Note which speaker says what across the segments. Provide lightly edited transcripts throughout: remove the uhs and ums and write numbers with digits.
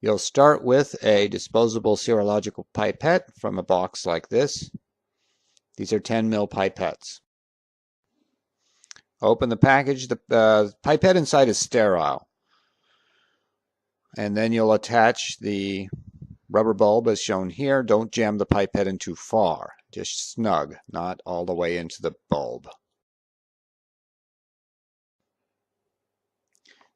Speaker 1: You'll start with a disposable serological pipette from a box like this. These are 10 ml pipettes. Open the package. The pipette inside is sterile. And then you'll attach the rubber bulb as shown here. Don't jam the pipette in too far. Just snug, not all the way into the bulb.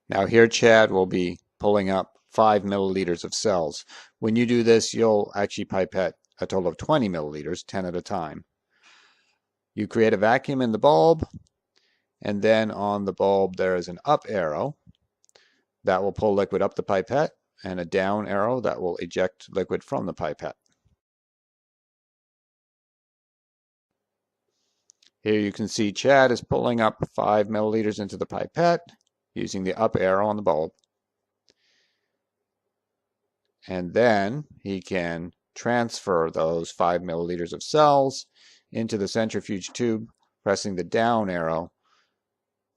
Speaker 1: Now here Chad will be pulling up 5 milliliters of cells. When you do this, you'll actually pipette a total of 20 milliliters, 10 at a time. You create a vacuum in the bulb, and then on the bulb there is an up arrow that will pull liquid up the pipette, and a down arrow that will eject liquid from the pipette. Here you can see Chad is pulling up 5 milliliters into the pipette using the up arrow on the bulb. And then he can transfer those 5 milliliters of cells into the centrifuge tube, pressing the down arrow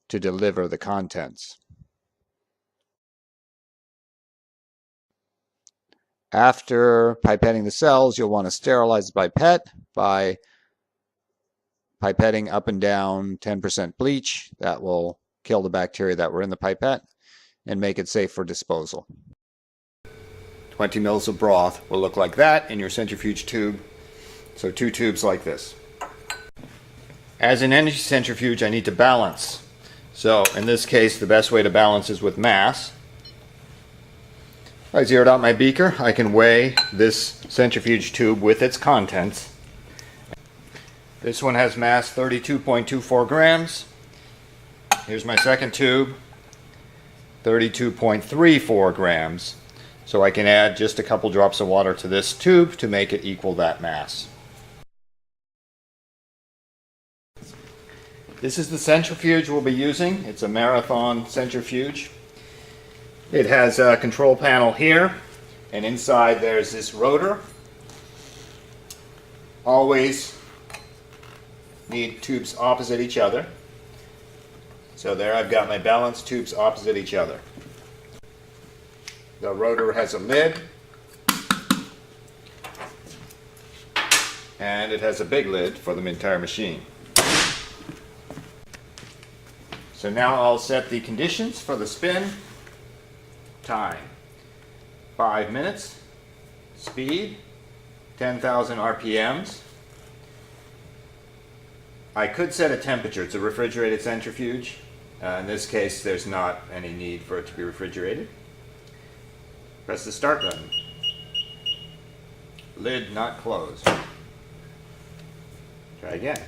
Speaker 1: to deliver the contents. After pipetting the cells, you'll want to sterilize the pipette by pipetting up and down 10% bleach. That will kill the bacteria that were in the pipette and make it safe for disposal. 20 mils of broth will look like that in your centrifuge tube. So 2 tubes like this. As in any centrifuge, I need to balance. So in this case, the best way to balance is with mass. I zeroed out my beaker. I can weigh this centrifuge tube with its contents. This one has mass 32.24 grams. Here's my second tube, 32.34 grams. So I can add just a couple drops of water to this tube to make it equal that mass. This is the centrifuge we'll be using. It's a marathon centrifuge. It has a control panel here, and inside there's this rotor. Always need tubes opposite each other. So there I've got my balance tubes opposite each other. The rotor has a lid, and it has a big lid for the entire machine. So now I'll set the conditions for the spin. Time, 5 minutes. Speed, 10,000 RPMs. I could set a temperature. It's a refrigerated centrifuge. In this case, there's not any need for it to be refrigerated. Press the start button. Lid not closed. Try again.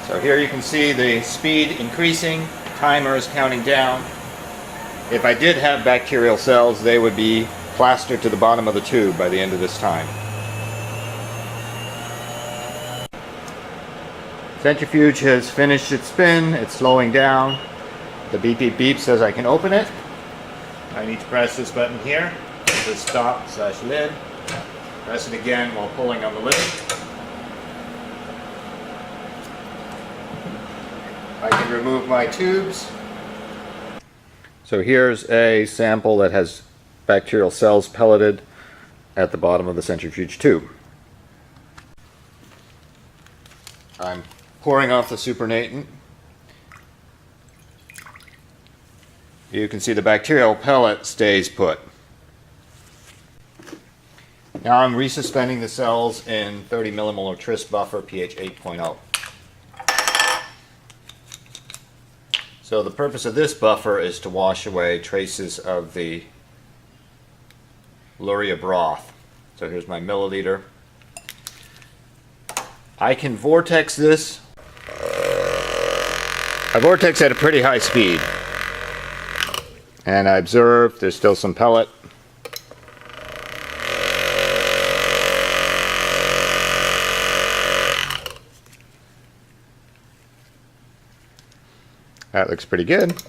Speaker 1: So here you can see the speed increasing, timer is counting down. If I did have bacterial cells, they would be plastered to the bottom of the tube by the end of this time. Centrifuge has finished its spin, it's slowing down. The beep beep beep says I can open it. I need to press this button here, the stop/lid. Press it again while pulling on the lid. I can remove my tubes. So here's a sample that has bacterial cells pelleted at the bottom of the centrifuge tube. I'm pouring off the supernatant. You can see the bacterial pellet stays put. Now I'm resuspending the cells in 30 millimolar tris buffer, pH 8.0. So the purpose of this buffer is to wash away traces of the luria broth. So here's my milliliter. I can vortex this. I vortex at a pretty high speed. And I observe there's still some pellet. That looks pretty good.